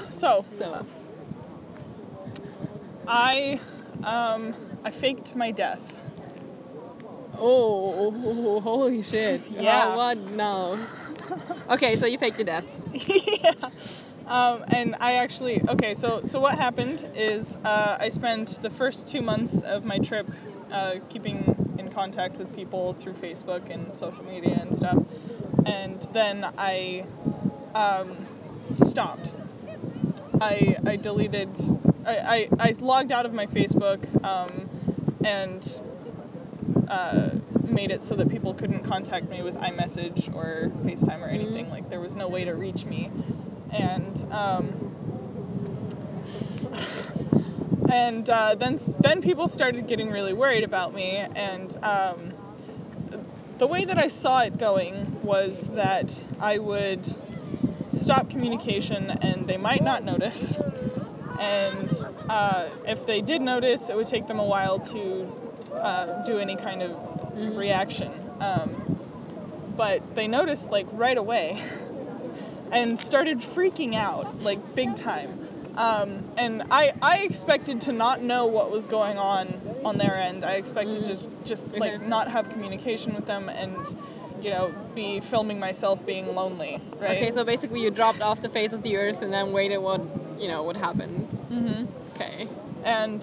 So. I faked my death. Oh, holy shit. Yeah. What now? Okay, so you faked your death. Yeah. And I actually, okay, so what happened is I spent the first 2 months of my trip keeping in contact with people through Facebook and social media and stuff. And then I stopped. I deleted, I logged out of my Facebook and made it so that people couldn't contact me with iMessage or FaceTime or anything. Like, there was no way to reach me. And then people started getting really worried about me, and the way that I saw it going was that I would stop communication and they might not notice, and if they did notice, it would take them a while to do any kind of reaction, but they noticed like right away and started freaking out like big time. And I expected to not know what was going on their end. I expected to just like not have communication with them and, you know, be filming myself being lonely, right? Okay, so basically you dropped off the face of the earth and then waited what happened. Mm-hmm. Okay. And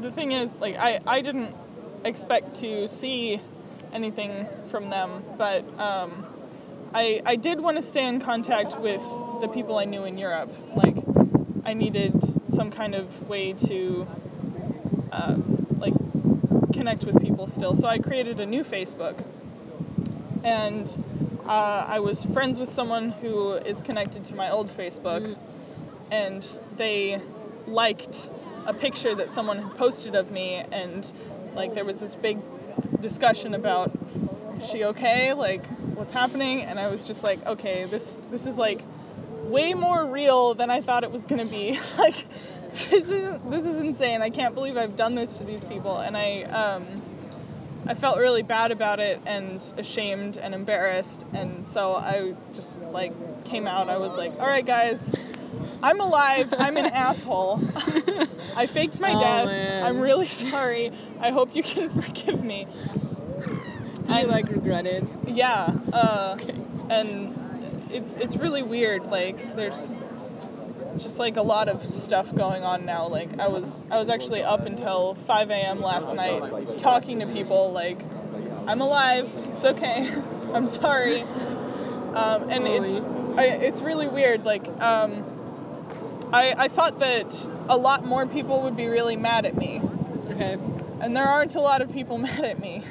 the thing is, like, I didn't expect to see anything from them, but I did want to stay in contact with the people I knew in Europe. Like, I needed some kind of way to like connect with people still. So I created a new Facebook, and I was friends with someone who is connected to my old Facebook, and they liked a picture that someone had posted of me, and like there was this big discussion about, is she okay? Like, what's happening? And I was just like, okay, this is like way more real than I thought it was gonna be. Like, this is insane. I can't believe I've done this to these people. And I felt really bad about it and ashamed and embarrassed, and so I just like came out. I was like, all right guys, I'm alive. I'm an asshole. I faked my death. Man. I'm really sorry. I hope you can forgive me. You like regret it? Yeah. Okay. And it's really weird. Like, there's just like a lot of stuff going on now. Like, I was actually up until 5 a.m. last night talking to people. Like, I'm alive. It's okay. I'm sorry. And it's really weird. Like, I thought that a lot more people would be really mad at me. Okay. And there aren't a lot of people mad at me.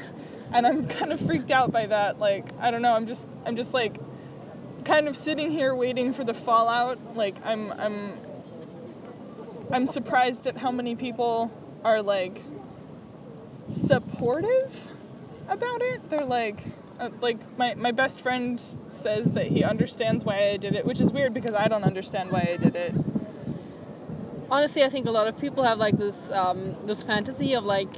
And I'm kind of freaked out by that. Like, I don't know, I'm just like kind of sitting here waiting for the fallout. Like, I'm surprised at how many people are like supportive about it. They're like my best friend says that he understands why I did it, which is weird because I don't understand why I did it. Honestly, I think a lot of people have like this fantasy of like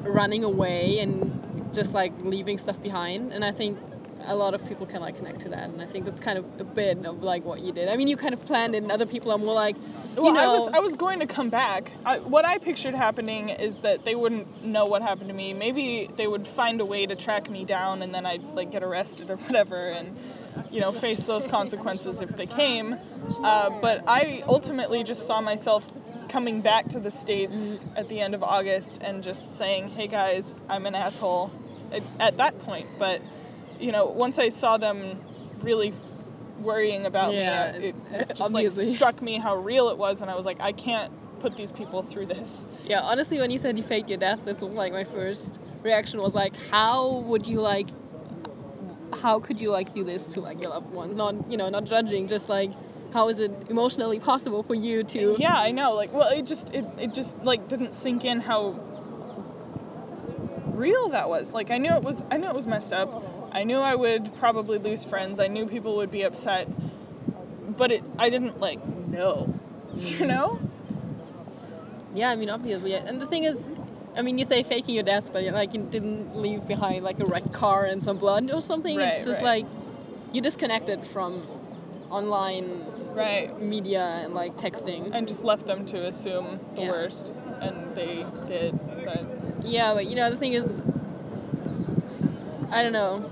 running away and just like leaving stuff behind, and I think a lot of people can like connect to that, and I think that's kind of a bit of like what you did. I mean, you kind of planned it, and other people are more like, I was going to come back. What I pictured happening is that they wouldn't know what happened to me. Maybe they would find a way to track me down, and then I'd like get arrested or whatever, and face those consequences if they came. But I ultimately just saw myself coming back to the States at the end of August and just saying, hey guys, I'm an asshole at that point. But, once I saw them really worrying about me, it just obviously like struck me how real it was, and I was like, I can't put these people through this. Yeah, honestly, when you said you faked your death, this was like my first reaction was like, how could you do this to like your loved ones? Not judging, just like, how is it emotionally possible for you to... Yeah, I know. Like, well, it just like didn't sink in how real that was. Like, I knew it was messed up. I knew I would probably lose friends. I knew people would be upset. But I didn't like know. Yeah, I mean, obviously. And the thing is, I mean, you say faking your death, but like you didn't leave behind like a wrecked car and some blood or something. Right, it's just like you disconnected from online Right. media and like texting. And just left them to assume the Yeah. worst, and they did. But Yeah, but you know, the thing is, I don't know,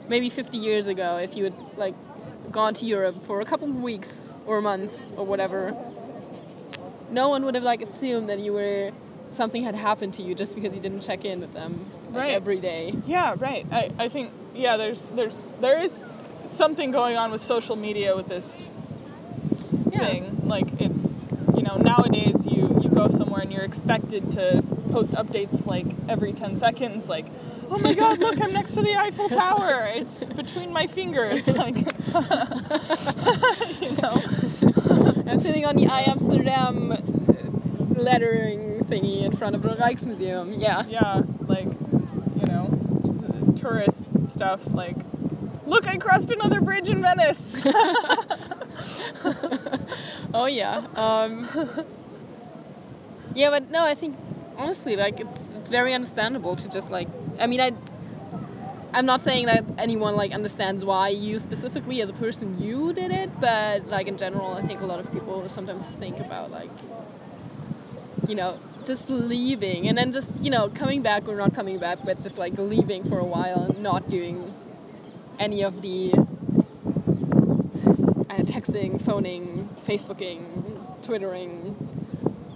maybe 50 years ago, if you had like gone to Europe for a couple of weeks or months or whatever, no one would have like assumed that something had happened to you just because you didn't check in with them like, Right. every day. yeah, right. I think there is something going on with social media with this thing. Like, it's, nowadays you go somewhere and you're expected to post updates like every 10 seconds, like, oh my god, look, I'm next to the Eiffel Tower, it's between my fingers, like, I'm sitting on the I Amsterdam lettering thingy in front of the Rijksmuseum. Yeah, like, just, tourist stuff, like, look, I crossed another bridge in Venice. Oh yeah. Yeah, but no, I think honestly, like, it's very understandable to just like, I mean, I'm not saying that anyone like understands why you specifically as a person you did it, but like in general, I think a lot of people sometimes think about like, just leaving and then just, coming back or not coming back, but just like leaving for a while and not doing any of the texting, phoning, Facebooking, Twittering.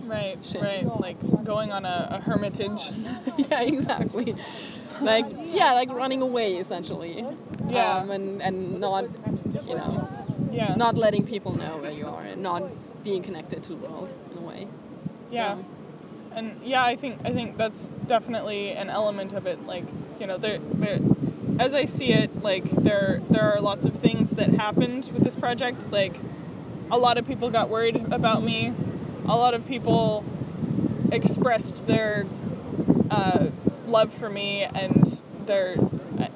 Right, shit. right. Like going on a hermitage. Yeah, exactly. Like running away essentially. Yeah. And not, Yeah. not letting people know where you are and not being connected to the world in a way. Yeah. So, And yeah, I think that's definitely an element of it. Like, there as I see it, like there are lots of things that happened with this project. Like, a lot of people got worried about me. A lot of people expressed their love for me and their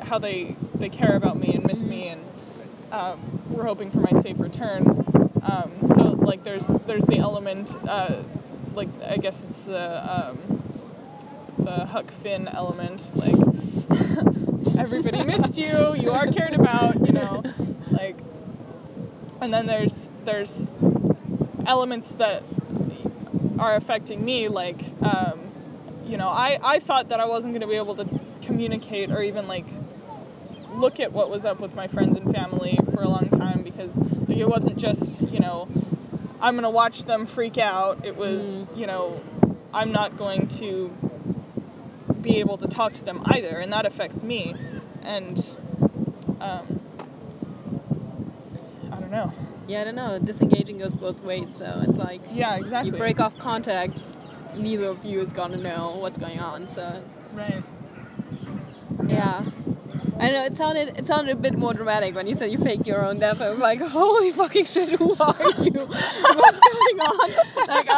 how they care about me and miss me, and we're hoping for my safe return. So like there's the element, like I guess it's the Huck Finn element, like everybody missed you, you are cared about, like, and then there's elements that are affecting me, like, I thought that I wasn't going to be able to communicate or even, like, look at what was up with my friends and family for a long time, because, like, it wasn't just, I'm going to watch them freak out. It was, I'm not going to be able to talk to them either, and that affects me. And, I don't know. Yeah, I don't know. Disengaging goes both ways, so it's like, Yeah, exactly. you break off contact, neither of you is gonna know what's going on. So it's, Right. Yeah. I know it sounded a bit more dramatic when you said you faked your own death. I was like, holy fucking shit, who are you? What's going on? Like,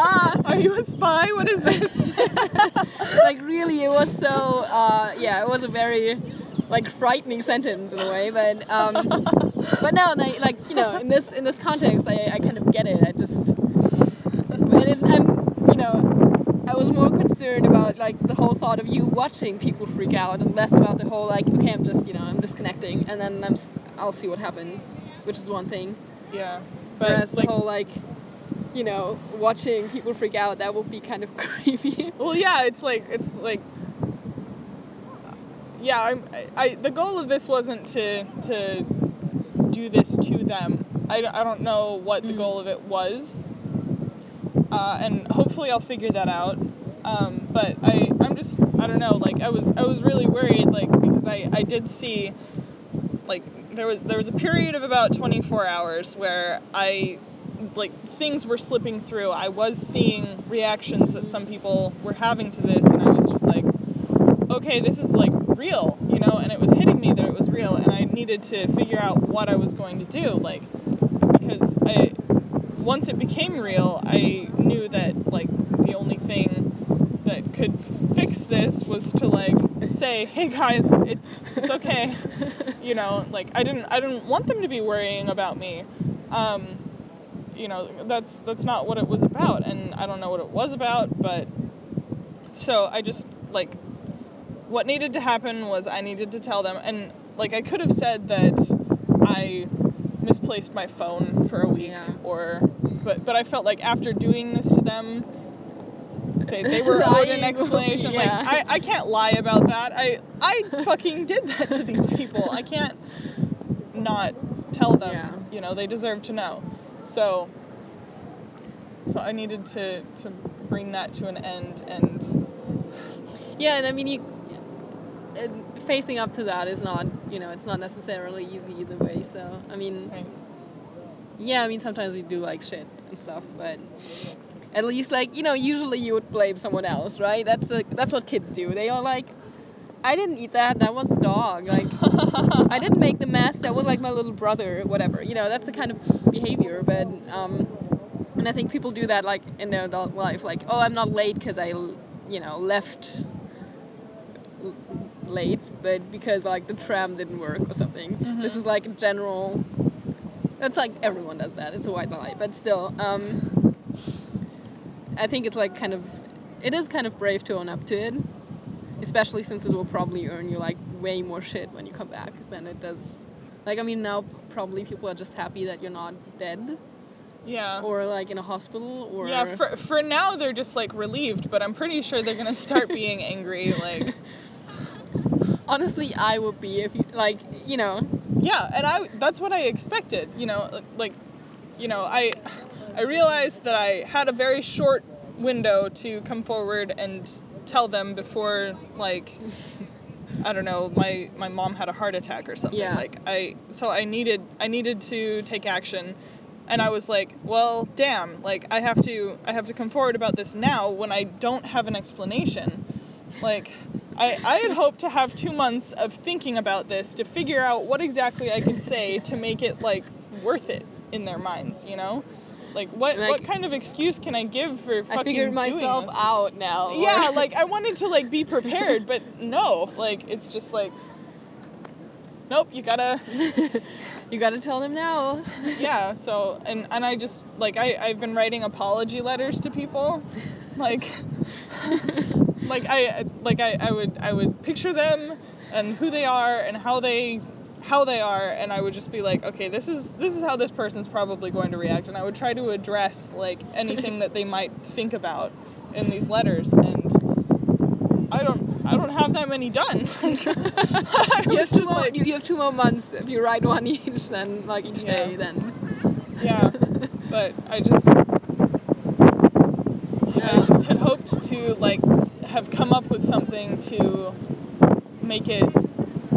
Are you a spy? What is this? like really, it was so it was a very like frightening sentence in a way, but no, like, in this context, I kind of get it. I was more concerned about like the whole thought of you watching people freak out, and less about the whole like, okay, I'm just I'm disconnecting, and then I'll see what happens, which is one thing. Yeah. But Whereas the whole like, watching people freak out, that would be kind of creepy. Well, yeah, it's like yeah, the goal of this wasn't to do this to them. I don't know what the goal of it was, and hopefully I'll figure that out. But I'm just, I don't know, like I was really worried, like, because I did see, like, there was a period of about 24 hours where things were slipping through. I was seeing reactions that some people were having to this, and I was just like, okay, this is like real, and it was hitting me that it was real, and I needed to figure out what I was going to do, like, because once it became real, I knew that, like, the only thing that could fix this was to, like, say, hey guys, it's okay, like, I didn't want them to be worrying about me. That's not what it was about, and I don't know what it was about, but so I just, like, what needed to happen was I needed to tell them, and, like, I could have said that I misplaced my phone for a week, but I felt like after doing this to them, they were owed an explanation. Yeah. Like, I can't lie about that. I fucking did that to these people. I can't not tell them, you know, they deserve to know. So I needed to bring that to an end, and and I mean, facing up to that is not, you know, it's not necessarily easy either way. So I mean, I mean, sometimes we do like shit and stuff, but at least, like, you know, usually you would blame someone else, right? That's what kids do. They are like, I didn't eat that. That was the dog. Like, I didn't make the mess. That was like my little brother, whatever. You know, that's the kind of behavior. But and I think people do that like in their adult life. Like, oh, I'm not late because I, you know, left late, but because like the tram didn't work or something. Mm-hmm. This is like a general. That's like everyone does that. It's a white lie, but still. I think it's like it is kind of brave to own up to it, especially since it will probably earn you like way more shit when you come back than it does. Like, I mean, now probably people are just happy that you're not dead. Yeah. Or like in a hospital, or... Yeah, for now they're just like relieved, but I'm pretty sure they're gonna start being angry, like... Honestly, I would be if you, like, you know... Yeah, and that's what I expected, you know, like, you know, I realized that I had a very short window to come forward and tell them before, like, I don't know, my mom had a heart attack or something. Yeah. Like, I needed to take action, and I was like, well, damn, like, I have to come forward about this now when I don't have an explanation. Like, I had hoped to have 2 months of thinking about this to figure out what exactly I could say to make it, like, worth it in their minds, you know? Like, what kind of excuse can I give for fucking doing this? I figured myself out now. Yeah, like, I wanted to, like, be prepared, but no. Like, it's just like, nope, you gotta... You gotta tell them now. Yeah, so, and I just, like, I've been writing apology letters to people. Like, I would picture them and who they are and how they are, and I would just be like, okay, this is how this person's probably going to react, and I would try to address like anything that they might think about in these letters, and I don't have that many done. You have 2 more months if you write one each, then like each day, then. Yeah, but I just had hoped to like have come up with something to make it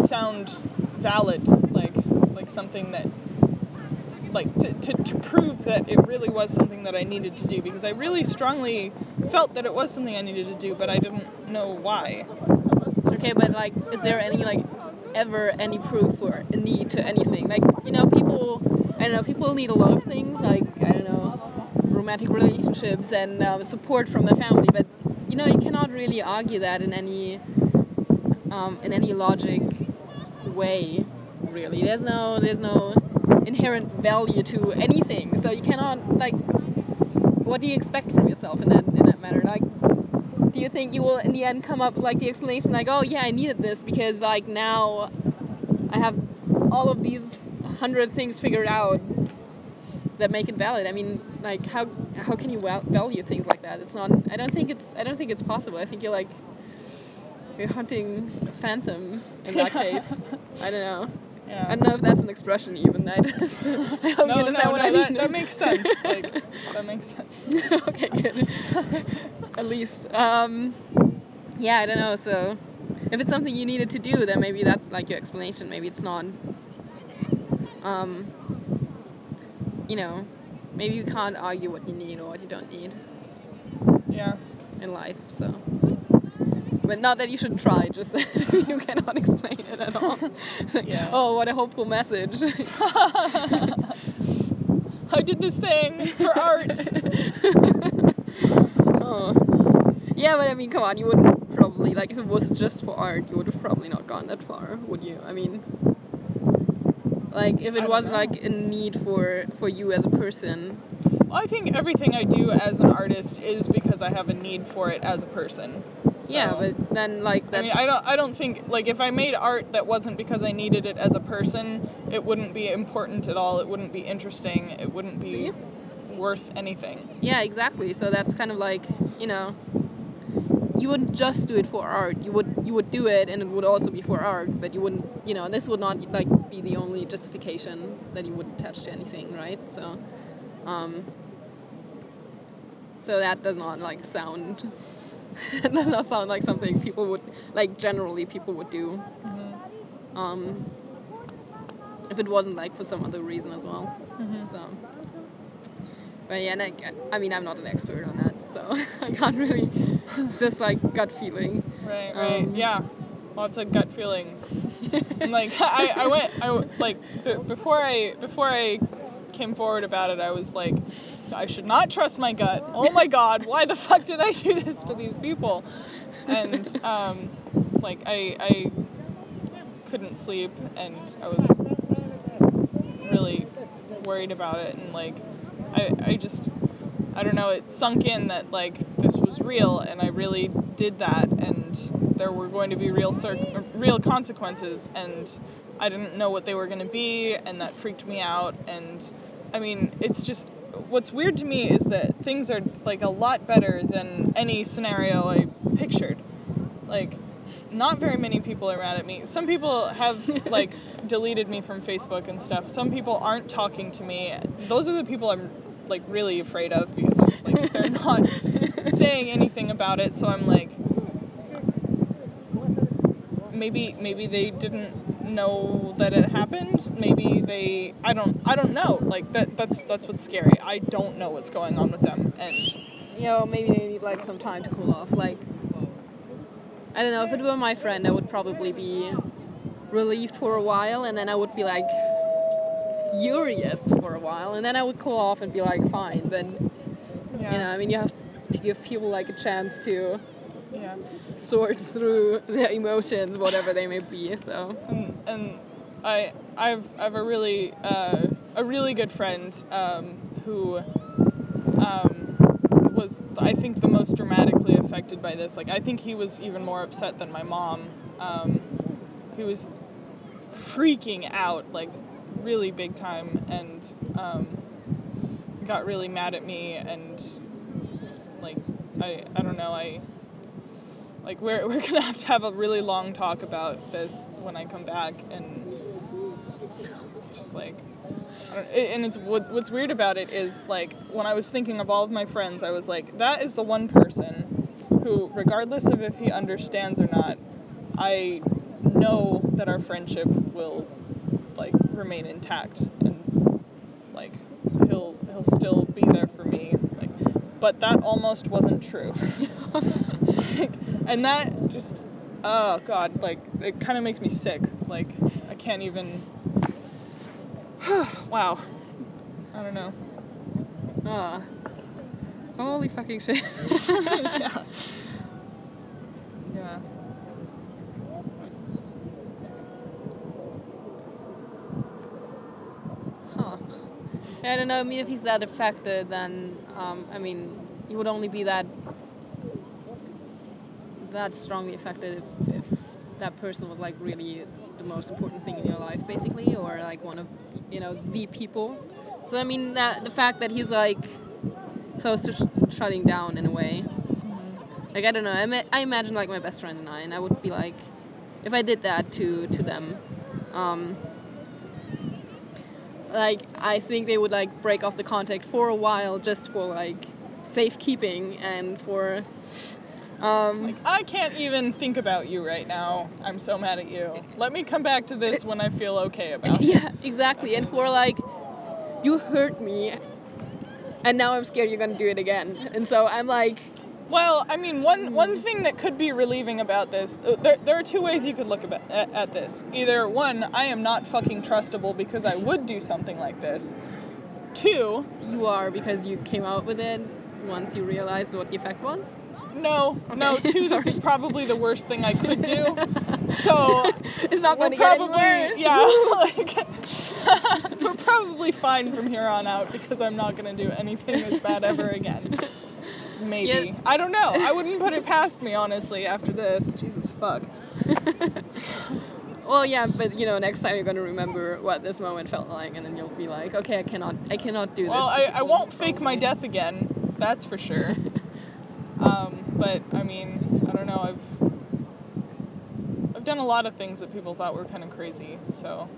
sound valid, like something that, like, to prove that it really was something that I needed to do, because I really strongly felt that it was something I needed to do, but I didn't know why. Okay, but like, is there any like ever any proof or a need to anything? Like, you know, people need a lot of things, like, I don't know, romantic relationships and support from the family, but you know, you cannot really argue that in any logic way, really. There's no inherent value to anything, so you cannot, like, what do you expect from yourself in that matter? Like, do you think you will in the end come up like the explanation like, oh yeah, I needed this because like now I have all of these 100 things figured out that make it valid? I mean, like, how can you value things like that? It's not. I don't think it's possible. I think you're hunting a phantom in that case. I don't know. Yeah. I don't know if that's an expression even. I hope you understand what I mean. That makes sense. Like, that makes sense. Okay, good. At least. Yeah, I don't know. So, if it's something you needed to do, then maybe that's like your explanation. Maybe it's not. You know, maybe you can't argue what you need or what you don't need. Yeah. In life, so. But not that you should try, just that you cannot explain it at all. Yeah. Oh, what a hopeful message. I did this thing for art. Oh. Yeah, but I mean, come on, you wouldn't probably, like, if it was just for art, you would have probably not gone that far, would you? I mean, like, if it was, like, a need for you as a person, I think everything I do as an artist is because I have a need for it as a person. So, yeah, but then like that's... I mean, I don't think, like, if I made art that wasn't because I needed it as a person, it wouldn't be important at all. It wouldn't be interesting. It wouldn't be worth anything. Yeah, exactly. So that's kind of like, you know, you wouldn't just do it for art. You would do it, and it would also be for art. But you wouldn't, you know, this would not like be the only justification that you would attach to anything, right? So, so that does not like sound. It does not sound like something people would like. Generally, people would do. Mm-hmm. If it wasn't like for some other reason as well. Mm-hmm. So, but yeah, and I mean, I'm not an expert on that, so I can't really. It's just like gut feeling. Right. Yeah, lots of gut feelings. And like before I came forward about it, I was like, I should not trust my gut. Oh my God, why the fuck did I do this to these people? And like I couldn't sleep, and I was really worried about it, and like I don't know, it sunk in that like this was real, and I really did that, and there were going to be real consequences, and I didn't know what they were going to be, and that freaked me out. And I mean, it's just, what's weird to me is that things are like a lot better than any scenario I pictured. Like, not very many people are mad at me. Some people have like deleted me from Facebook and stuff. Some people aren't talking to me. Those are the people I'm like really afraid of, because like they're not saying anything about it. So I'm like, maybe they didn't know that it happened. Maybe I don't know. Like that's what's scary. I don't know what's going on with them, and you know, maybe they need like some time to cool off. Like, I don't know, if it were my friend, I would probably be relieved for a while, and then I would be like furious for a while, and then I would cool off and be like fine. But you know, I mean, you have to give people like a chance to sort through their emotions, whatever they may be. So and I've a really good friend who was, I think, the most dramatically affected by this. Like, I think he was even more upset than my mom. He was freaking out, like, really big time, and got really mad at me, and like I don't know, we're gonna have a really long talk about this when I come back, and just like, and it's what's weird about it is, like, when I was thinking of all of my friends, I was like, that is the one person who, regardless of if he understands or not, I know that our friendship will like remain intact, and like he'll still be there for me, like, but that almost wasn't true. And that just, oh God, like, it kind of makes me sick. Like, I can't even, wow, I don't know. Holy fucking shit. Yeah. I don't know, I mean, if he's that affected, then, I mean, he would only be that strongly affected if that person was, like, really the most important thing in your life, basically, or, like, one of, you know, the people. So, I mean, the fact that he's, like, close to shutting down in a way. Mm-hmm. Like, I don't know, I imagine, like, my best friend and I would be, like, if I did that to them, like, I think they would, like, break off the contact for a while just for, like, safekeeping and for, like, I can't even think about you right now. I'm so mad at you. Let me come back to this when I feel okay about it. Yeah, exactly. And for, like, you hurt me, and now I'm scared you're gonna do it again. And so I'm like... Well, I mean, one thing that could be relieving about this, there are two ways you could look at this. Either, one, I am not fucking trustable because I would do something like this. Two... You are, because you came out with it once you realized what the effect was? No, Okay, two, this is sorry. probably the worst thing I could do. So It's not we're going to get any probably, worse. yeah, like, we're probably fine from here on out because I'm not going to do anything this bad ever again. Maybe. Yeah. I don't know. I wouldn't put it past me, honestly, after this. Jesus fuck. Well, yeah, but next time you're gonna remember what this moment felt like, and then you'll be like, okay, I cannot do this. Well, to I people won't fake probably. my death again. That's for sure. But I mean, I don't know. I've done a lot of things that people thought were kind of crazy. So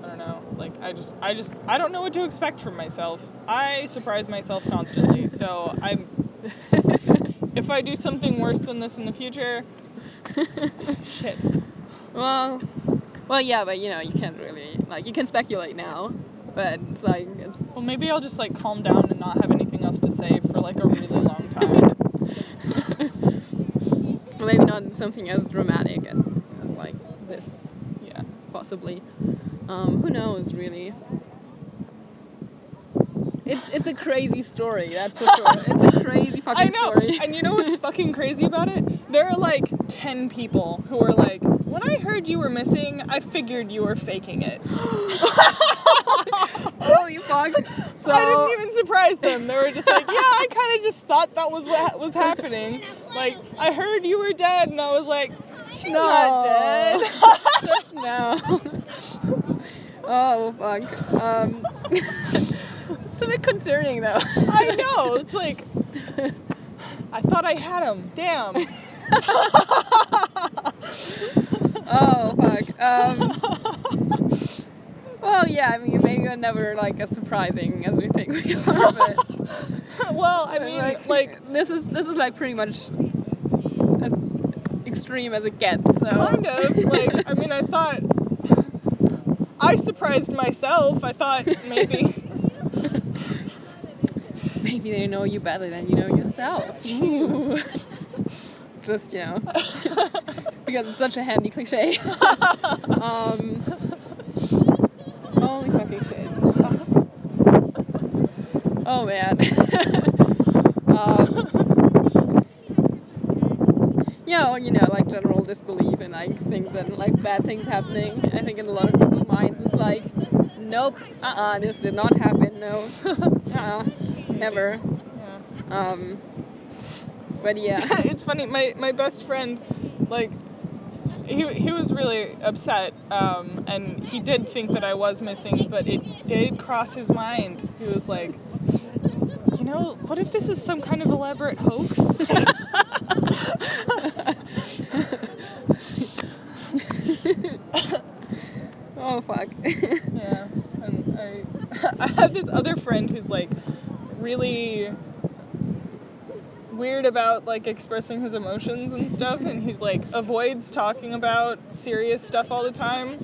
I don't know. Like I don't know what to expect from myself. I surprise myself constantly. So if I do something worse than this in the future, shit. Well, yeah, but you can't really you can speculate now, but it's Well, maybe I'll just like calm down and not have anything else to say for like a really long time. maybe not something as dramatic as like this, Yeah. possibly. Who knows, really? It's a crazy story, that's for sure. It's a crazy fucking I know. story. And you know what's fucking crazy about it? There are like 10 people who are like, when I heard you were missing, I figured you were faking it. Holy fuck. So I didn't even surprise them. They were just like, yeah, I kind of just thought that was what was happening. Like, I heard you were dead, and I was like, she's not dead. No. Oh fuck. It's a bit concerning though. I know. It's like, I thought I had him. Damn. Oh fuck. Well, yeah. I mean, maybe we're never as surprising as we think we are. But Well, I mean, like this is pretty much as extreme as it gets. So. kind of. Like, I mean, I surprised myself. I thought maybe. Maybe they know you better than you know yourself. Just, because it's such a handy cliche. Holy fucking shit. Oh man. General disbelief in things and bad things happening. I think in a lot of people's minds it's like, nope, this did not happen, no. Never. Yeah. But yeah. It's funny, my best friend, he was really upset, and he did think that I was missing, but it did cross his mind. He was like, what if this is some kind of elaborate hoax? Oh fuck. Yeah, and I have this other friend who's really weird about expressing his emotions and stuff, and he's avoids talking about serious stuff all the time,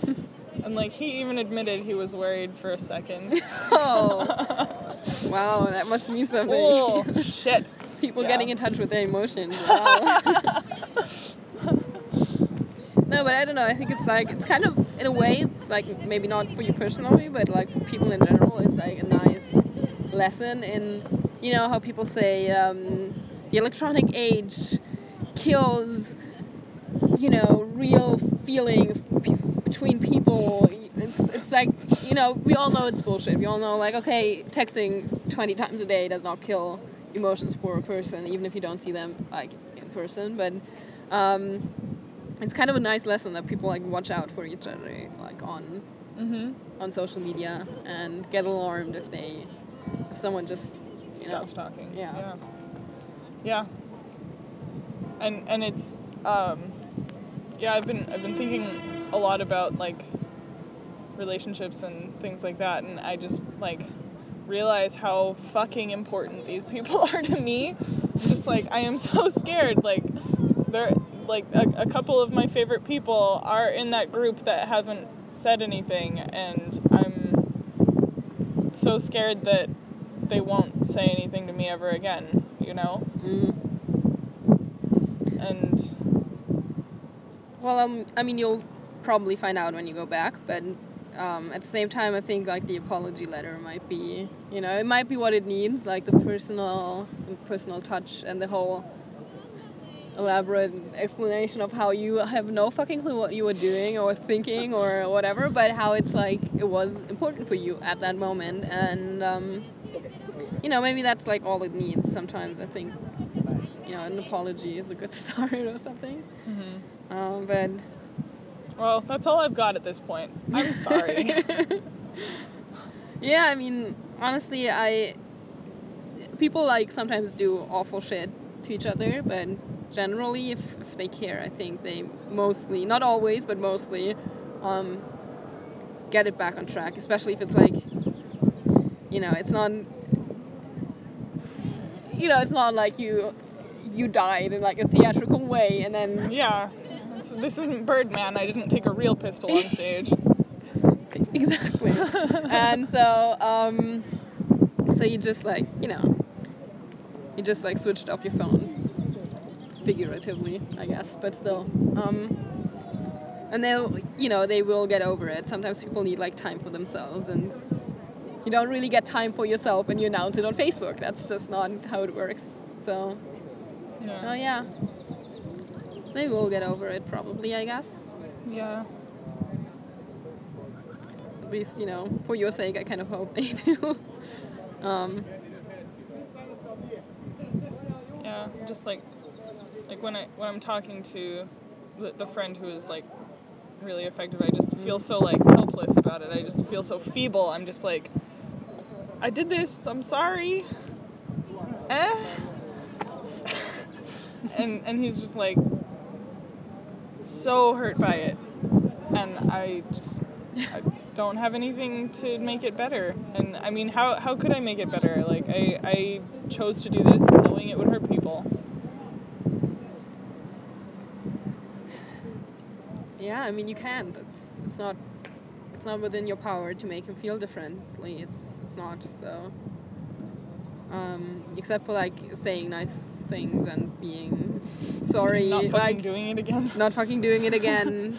and he even admitted he was worried for a second. Oh. Wow, that must mean something. Oh shit. People Yeah. getting in touch with their emotions. Wow. No, but I don't know. I think it's kind of, in a way, it's maybe not for you personally, but for people in general, it's a nice lesson in, how people say the electronic age kills, real feelings between people. It's we all know it's bullshit. We all know okay, texting 20 times a day does not kill emotions for a person, even if you don't see them in person. But it's kind of a nice lesson that people watch out for each other on social media, and get alarmed if someone just Stops talking. Yeah. Yeah. And it's I've been thinking a lot about relationships and things like that, and I just realize how fucking important these people are to me. I'm just I am so scared. They're a couple of my favorite people are in that group that haven't said anything, and I'm so scared that they won't say anything to me ever again, And well, I mean, you'll probably find out when you go back, but at the same time, I think the apology letter might be, it might be what it needs, the personal touch and the whole elaborate explanation of how you have no fucking clue what you were doing or thinking or whatever, but how it's like it was important for you at that moment, and you know, maybe that's like all it needs. Sometimes I think, you know, an apology is a good start or something. But well, that's all I've got at this point. I'm sorry. yeah, I mean, honestly, people like sometimes do awful shit to each other, but generally, if they care, I think they mostly, not always, but mostly, get it back on track. Especially if it's like, you know, it's not like you died in like a theatrical way, and then yeah, this isn't Birdman. I didn't take a real pistol on stage. Exactly. And so you just like, you know, you just like switched off your phone, figuratively, I guess, but still. And they will get over it. Sometimes people need like time for themselves, and you don't really get time for yourself when you announce it on Facebook. That's just not how it works. So, yeah, they will get over it probably, I guess. Yeah. At least, you know, for your sake, I kind of hope they do. Yeah, just like when I'm talking to the friend who is like really effective, I just feel so like helpless about it. I just feel so feeble. I'm just like, I did this. I'm sorry. And he's just like so hurt by it, and I don't have anything to make it better. And I mean, how could I make it better? Like I chose to do this knowing it would hurt people. Yeah, I mean, you can't. It's not within your power to make him feel differently. It's not. So except for like saying nice things and being sorry, Not fucking like doing it again. Not fucking doing it again.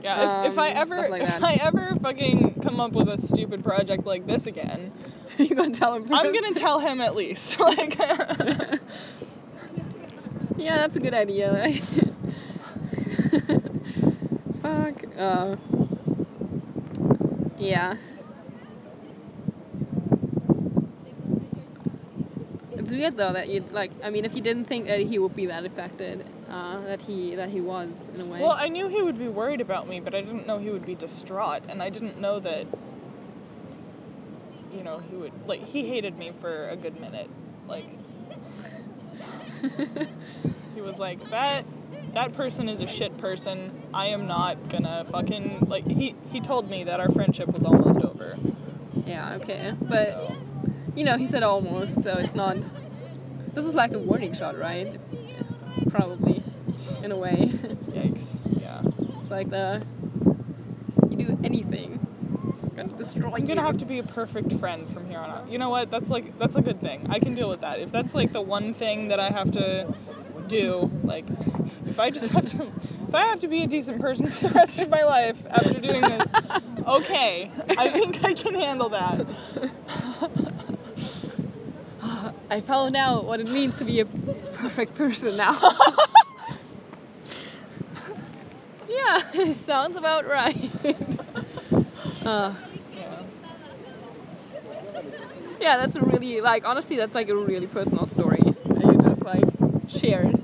Yeah, if I ever fucking come up with a stupid project like this again, you're gonna tell him first. I'm gonna tell him at least. Like, yeah, that's a good idea. Fuck. Yeah. It's weird though that you'd like. I mean, if you didn't think that he would be that affected, that he was in a way. Well, I knew he would be worried about me, but I didn't know he would be distraught, and I didn't know that. You know, he would like. He hated me for a good minute, like. He was like, that person is a shit person. I am not gonna fucking like. He told me that our friendship was almost over. Yeah. Okay, but. You know, he said almost, so it's not... This is like a warning shot, right? Probably, in a way. Yikes, yeah. It's like you do anything, I'm gonna destroy you. I'm gonna have to be a perfect friend from here on out. You know what? That's a good thing. I can deal with that. If that's like the one thing that I have to do, like, if I have to be a decent person for the rest of my life after doing this, okay, I think I can handle that. I found out what it means to be a perfect person now. Yeah, sounds about right. Yeah, that's a really, like, honestly, that's like a really personal story that you just like shared.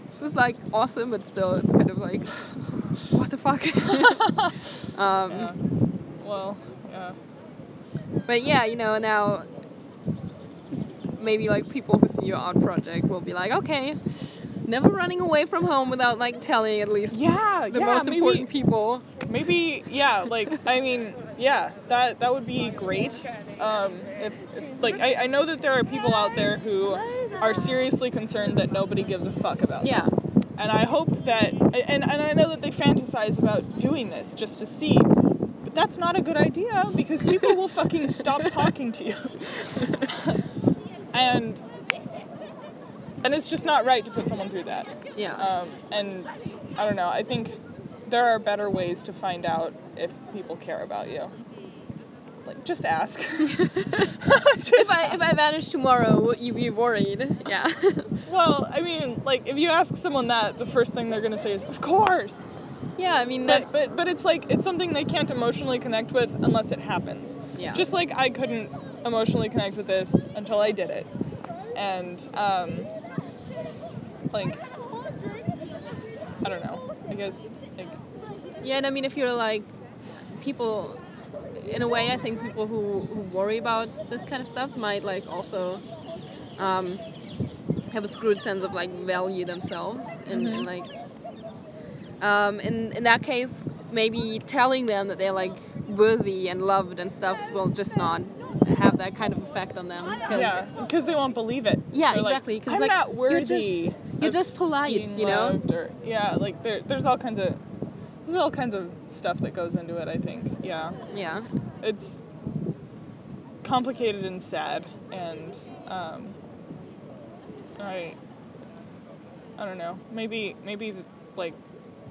It's just like awesome, but still, it's kind of like, what the fuck? Yeah. Well, yeah. But yeah, you know, now maybe like people who see your art project will be like, okay, never running away from home without like telling at least the most important people. Maybe, yeah, like, I mean, yeah, that would be great. If like, I know that there are people out there who are seriously concerned that nobody gives a fuck about them. And I hope that, and I know that they fantasize about doing this just to see. But that's not a good idea, because people will fucking stop talking to you. And it's just not right to put someone through that. Yeah. And I don't know, I think there are better ways to find out if people care about you. like, just ask. If I vanish tomorrow, would you be worried? Yeah. Well, I mean, like, if you ask someone that, the first thing they're gonna say is, of course. Yeah, I mean, that's... But it's like, it's something they can't emotionally connect with unless it happens. Yeah. Just like I couldn't emotionally connect with this until I did it. And, like, I don't know. I guess, like... Yeah, and I mean, if you're, like, people... In a way, I think people who worry about this kind of stuff might, like, also have a screwed sense of, like, value themselves. And like... in that case, maybe telling them that they're, like, worthy and loved and stuff will just not have that kind of effect on them. Yeah, because they won't believe it. Yeah, They're exactly. Like, Cause, I'm like, not worthy. You're just polite, you know? Or, yeah, like there's all kinds of stuff that goes into it. I think. Yeah. Yeah. It's complicated and sad, and I don't know. Maybe like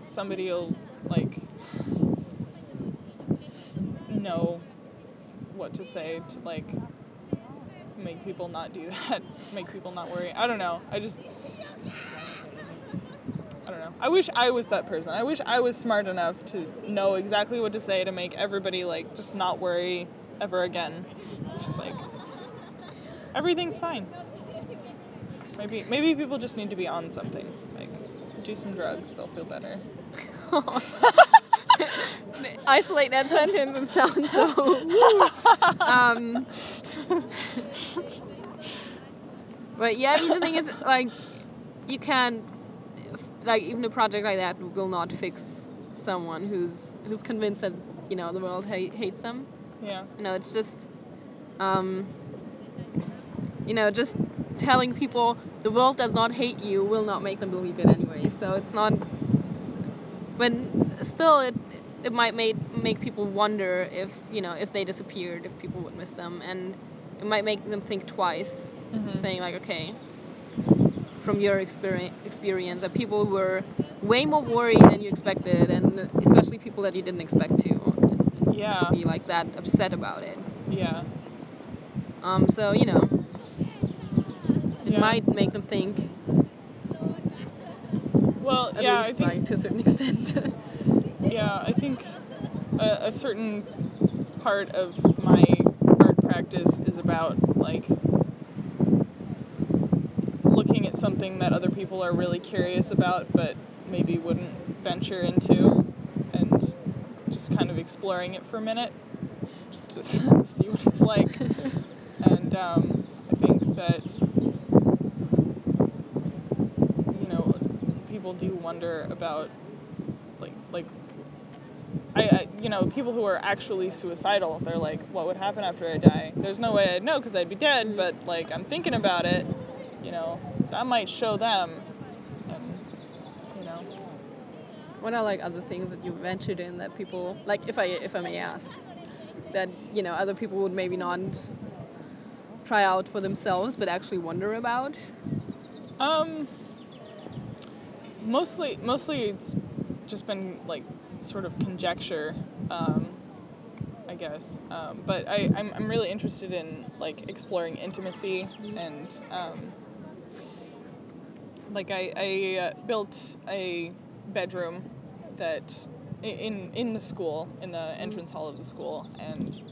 somebody will like know what to say to like make people not do that, make people not worry. I don't know. I don't know. I wish I was that person. I wish I was smart enough to know exactly what to say to make everybody like just not worry ever again. Just like everything's fine. Maybe people just need to be on something. Like do some drugs, they'll feel better. Isolate that sentence and sound so. But yeah, I mean the thing is like you can't like even a project like that will not fix someone who's convinced that the world hates them. Yeah. It's just just telling people the world does not hate you will not make them believe it anyway. So it's not. When still it might make people wonder if they disappeared, if people would miss them, and it might make them think twice, saying like, okay, from your experience, that people were way more worried than you expected, and especially people that you didn't expect to be like that upset about it. Yeah. So it might make them think. Well, At yeah, least, I think like, to a certain extent. Yeah, I think a certain part of my art practice is about like looking at something that other people are really curious about but maybe wouldn't venture into, and just kind of exploring it for a minute just to see what it's like. And I think that people do wonder about like I people who are actually suicidal, they're like, what would happen after I die? There's no way I'd know because I'd be dead, but like I'm thinking about it, that might show them, and What are like other things that you ventured in that people, like if I may ask, that other people would maybe not try out for themselves but actually wonder about? Mostly it's just been like sort of conjecture, I guess. But I'm really interested in like exploring intimacy, and like I built a bedroom that in the school, in the entrance hall of the school, and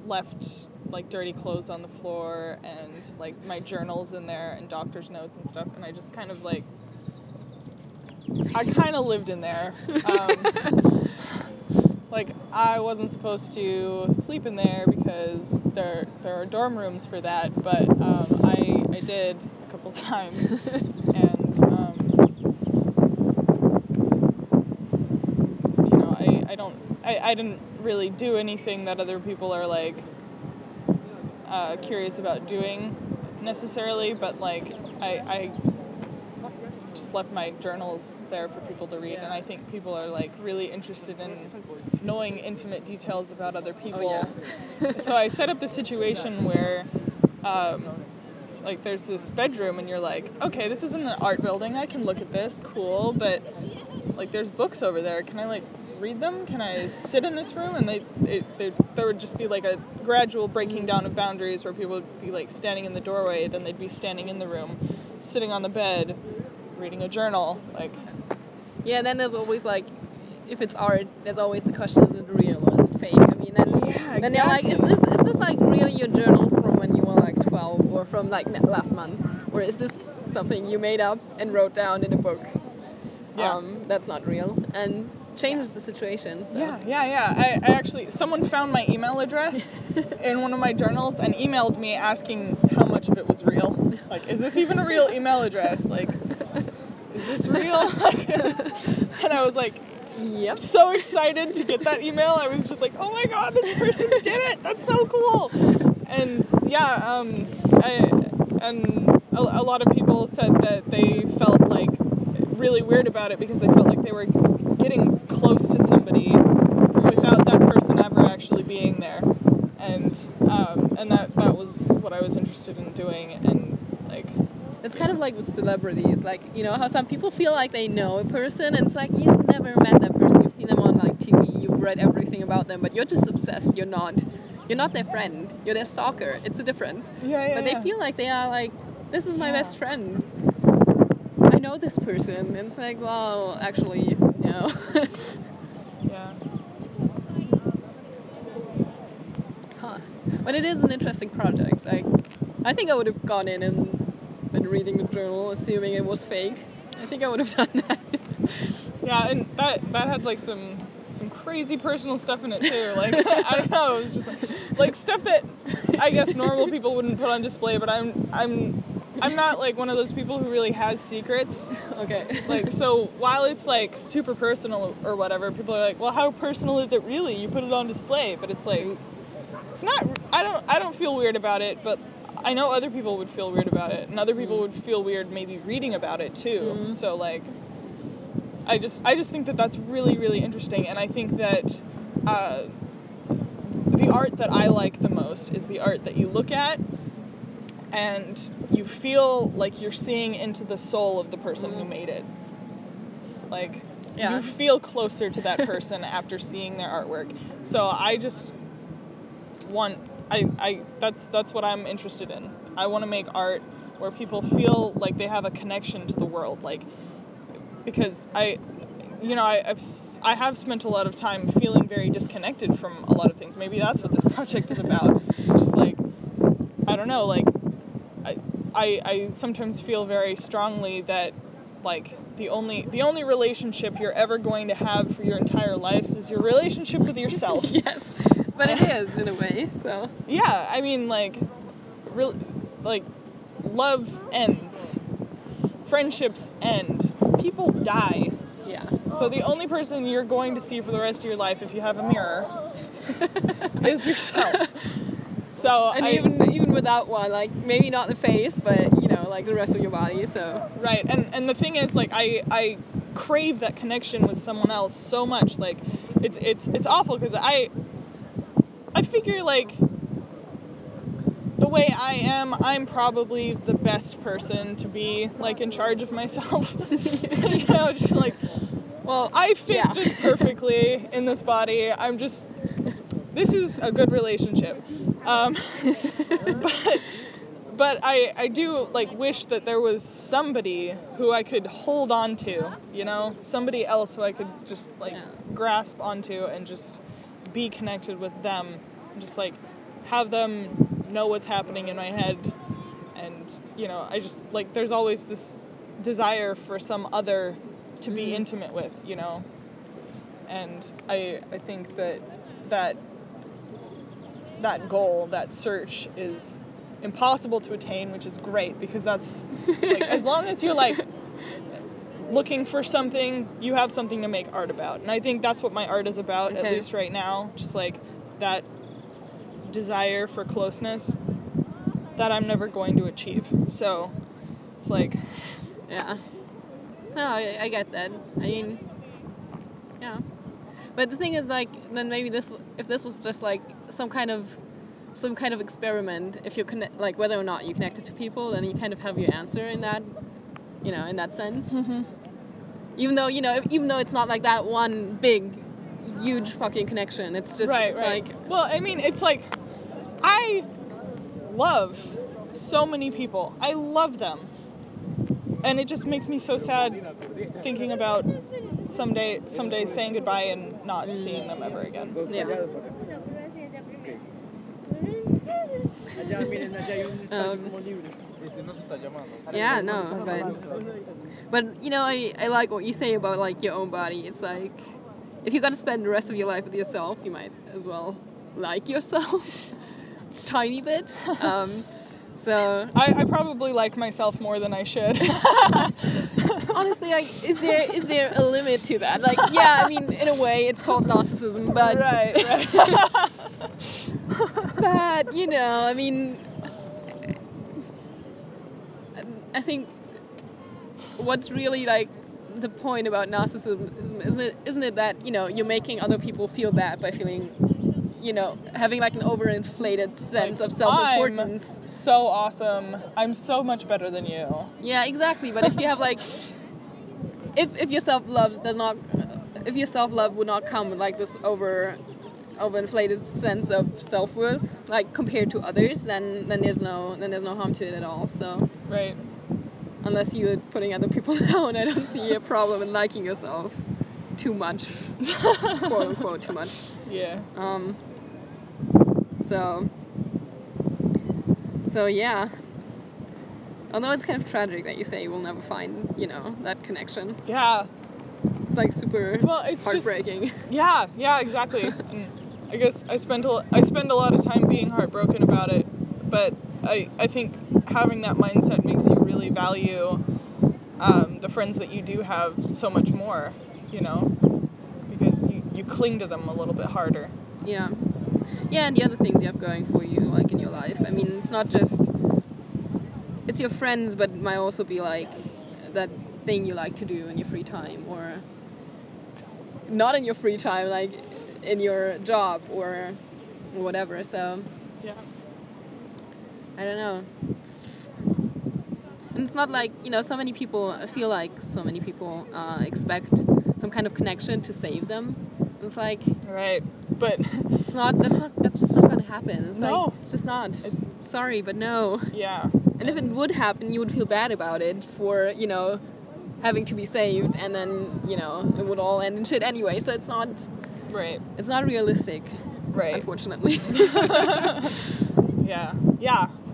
left like dirty clothes on the floor and like my journals in there and doctor's notes and stuff, and I just kind of like I kind of lived in there. Like I wasn't supposed to sleep in there because there are dorm rooms for that, but I did a couple times, and I didn't really do anything that other people are like curious about doing necessarily, but like I just left my journals there for people to read, and I think people are like really interested in knowing intimate details about other people. So I set up the situation where like there's this bedroom and you're like, okay, this isn't an art building, I can look at this, cool, but like there's books over there, can I like read them? Can I sit in this room? And there would just be like a gradual breaking down of boundaries where people would be like standing in the doorway, then they'd be standing in the room, sitting on the bed, reading a journal, like. Yeah, then there's always like, if it's art, there's always the question: is it real or is it fake? I mean, then they're like, is this like really your journal from when you were like 12 or from like last month, or is this something you made up and wrote down in a book? Yeah. That's not real, and changes the situation. So. Yeah. I actually, someone found my email address in one of my journals and emailed me asking how much of it was real. Like, is this even a real email address? Like, is this real? And I was like, yep. So excited to get that email. I was just like, oh my god, this person did it. That's so cool. And yeah, a lot of people said that they felt like really weird about it because they felt like they were getting close to somebody without that person ever actually being there. And that was what I was interested in doing. And like, it's kind of like with celebrities, like, you know how some people feel like they know a person and it's like you've never met that person, you've seen them on like TV, you've read everything about them, but you're just obsessed. You're not their friend, you're their stalker. It's a difference. But they feel like they are like, this is my best friend, I know this person, and it's like, well, actually, no. Yeah. Huh. But it is an interesting project. Like, I think I would have gone in and been reading the journal, assuming it was fake. I think I would have done that. Yeah, and that had like some crazy personal stuff in it too. Like, I don't know, it was just like stuff that I guess normal people wouldn't put on display, but I'm not like one of those people who really has secrets. Okay. Like, so while it's like super personal or whatever, people are like, well, how personal is it really? You put it on display, but it's like, it's not, I don't feel weird about it, but I know other people would feel weird about it, and other people would feel weird maybe reading about it too. So like, I just think that that's really, really interesting, and I think that the art that I like the most is the art that you look at and you feel like you're seeing into the soul of the person who made it. Like, you feel closer to that person after seeing their artwork. So I just want, that's what I'm interested in. I want to make art where people feel like they have a connection to the world, like, because I have spent a lot of time feeling very disconnected from a lot of things. Maybe that's what this project is about. Just like, I don't know, like, I sometimes feel very strongly that, like, the only relationship you're ever going to have for your entire life is your relationship with yourself. Yes, but it is in a way. So yeah, I mean, like, like, love ends, friendships end, people die. Yeah. So the only person you're going to see for the rest of your life, if you have a mirror, is yourself. So and even without one, like, maybe not the face, but, you know, like the rest of your body. So right, and the thing is, like, I crave that connection with someone else so much. Like, it's awful because I figure, like, the way I am, I'm probably the best person to be, like, in charge of myself. You know, just like, well, I fit just perfectly in this body. This is a good relationship. But I do, like, wish that there was somebody who I could hold on to, you know? Somebody else who I could just, like, grasp onto and just be connected with them. And just, like, have them know what's happening in my head. And, you know, I just, like, there's always this desire for some other to be intimate with, you know? And I think that goal, that search, is impossible to attain, which is great, because that's, like, as long as you're, like, looking for something, you have something to make art about. And I think that's what my art is about, at least right now, just, like, that desire for closeness that I'm never going to achieve. So it's like, yeah, no, I get that. I mean, yeah, but the thing is, like, then maybe if this was just like some kind of experiment, if you connect, like, whether or not you connected to people, then you kind of have your answer in that, you know, in that sense. Even though it's not like that one big huge fucking connection. It's just Right. like, well, I mean, it's like, I love so many people. I love them. And it just makes me so sad thinking about someday saying goodbye and not seeing them ever again. yeah. Yeah, no, but you know, I like what you say about like your own body. It's like, if you're gonna spend the rest of your life with yourself, you might as well like yourself tiny bit. So I probably like myself more than I should. honestly, like, is there a limit to that? Like, yeah, I mean, in a way, it's called narcissism, but right. but you know, I mean, I think what's really like the point about narcissism isn't it that, you know, you're making other people feel bad by feeling, you know, having like an overinflated sense of self-importance. I'm so awesome. I'm so much better than you. Yeah, exactly. But if you have like, if your self-love would not come with like this overinflated sense of self-worth, like compared to others, then there's no harm to it at all. So right. Unless you're putting other people down, I don't see a problem in liking yourself too much, quote unquote, too much. Yeah. So yeah. Although it's kind of tragic that you say you will never find, you know, that connection. Yeah. It's like super it's heartbreaking. Yeah, exactly. And I guess I spend a lot of time being heartbroken about it, but I think having that mindset makes you really value the friends that you do have so much more, you know, because you cling to them a little bit harder. Yeah. Yeah, and the other things you have going for you, like in your life. I mean, it's not just, it's your friends, but it might also be like that thing you like to do in your free time, or not in your free time, like in your job or whatever. So yeah, I don't know. And it's not like, you know, so many people, I feel like so many people expect some kind of connection to save them. It's like, right, but that's just not gonna happen. It's no, like, it's just not. Sorry, but no. Yeah. And if it would happen, you would feel bad about it for, you know, having to be saved, and then, you know, it would all end in shit anyway. So it's not. Right. It's not realistic. Right. Unfortunately. Yeah.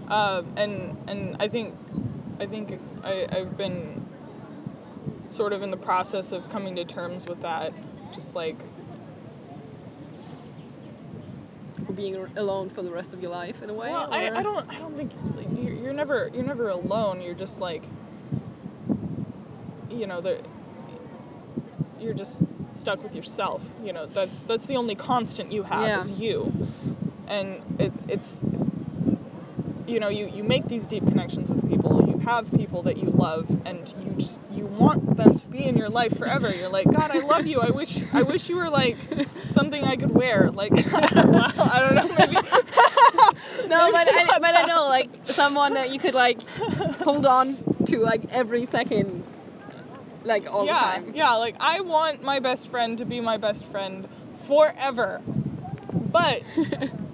And I think I've been sort of in the process of coming to terms with that, just like being alone for the rest of your life in a way. Well, I don't think you're never alone. You're just like, you know, you're just stuck with yourself. You know, that's the only constant you have is you, and it's you know, you make these deep connections with people. You have people that you love, and you want them to be in your life forever. You're like, God, I love you. I wish you were like something I could wear. Like, well, I don't know, maybe. No, but I know, like, someone that you could like hold on to like every second, like all the time. Yeah, like I want my best friend to be my best friend forever. But,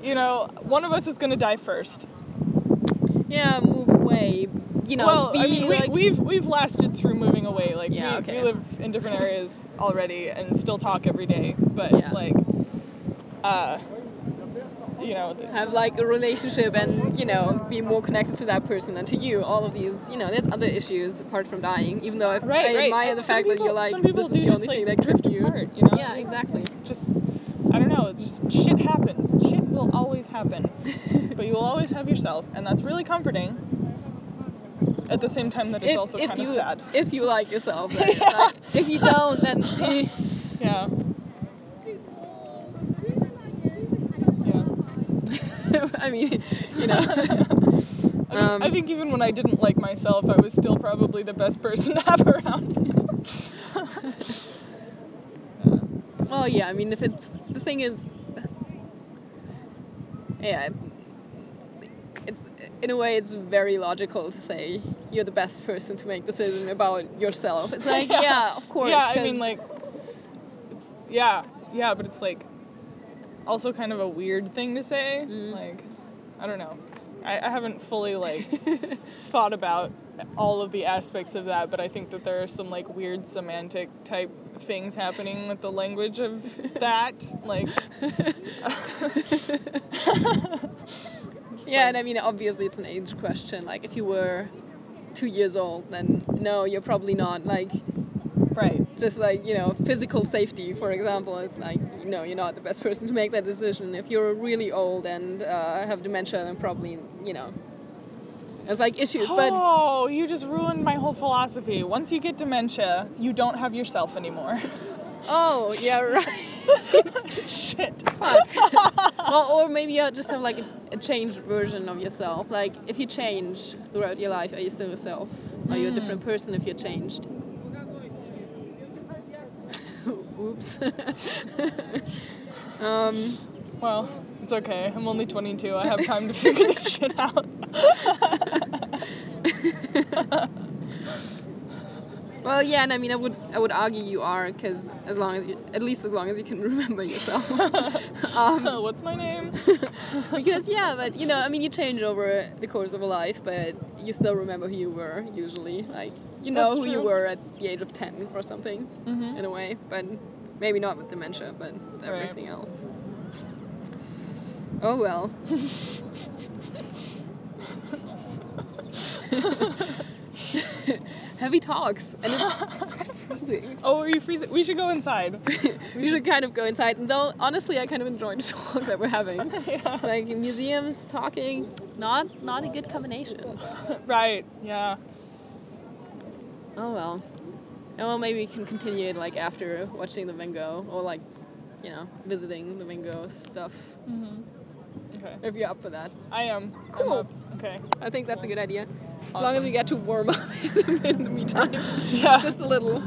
you know, one of us is gonna die first. Yeah, move away. You know, well, I mean, we've lasted through moving away. Like, we live in different areas already and still talk every day. But like, you know, have like a relationship and, you know, be more connected to that person than to you. All of these, you know, there's other issues apart from dying. Even though I admire the fact that you're like, this is the only thing that drift you. Apart, you know? Yeah, exactly. It's just, I don't know. It's just shit happens. Shit will always happen. But you will always have yourself, and that's really comforting. At the same time that it's also kind of sad. If you like yourself. Right? Like, if you don't, then... Yeah. I mean, you know. I think even when I didn't like myself, I was still probably the best person to have around. Well, yeah, I mean, if it's... The thing is... Yeah, it's, in a way, it's very logical to say you're the best person to make decisions about yourself. It's like, yeah, of course. Yeah, I mean, like, it's, yeah. yeah, but it's like also kind of a weird thing to say. Like, I don't know. I haven't fully like thought about all of the aspects of that, but I think that there are some like weird semantic type things happening with the language of that. Like, yeah, and I mean, obviously it's an age question. Like, if you were 2 years old, then no, you're probably not. Like, right. Just like, you know, physical safety, for example, it's like, no, you're not the best person to make that decision. If you're really old and have dementia, then probably, you know, there's like issues. Oh, you just ruined my whole philosophy. Once you get dementia, you don't have yourself anymore. Oh, yeah, right. Shit. Well, or maybe you just have like a changed version of yourself. Like, if you change throughout your life, are you still yourself? Are you a different person if you're changed? Oops. Well, it's okay. I'm only 22. I have time to figure this shit out. Well, yeah, and I mean, I would argue you are, because at least as long as you can remember yourself. What's my name? Because, yeah, but, you know, I mean, you change over the course of a life, but you still remember who you were, usually. Like, you know That's who you true. were at the age of 10 or something, in a way. But maybe not with dementia, but everything else. Oh, well. Heavy talks, and it's kind of freezing. Oh, are you freezing? We should go inside. We should kind of go inside. And though, honestly, I kind of enjoyed the talk that we're having. Yeah. Like, museums, talking, not a good combination. Right, yeah. Oh, well. Oh, well, maybe we can continue it, like, after watching the Van Gogh, or, like, you know, visiting the Van Gogh stuff. Okay. If you're up for that. I am. Cool. I'm up. Okay. I think that's a good idea. As long Awesome. as we get to warm up in the meantime. Yeah. Just a little.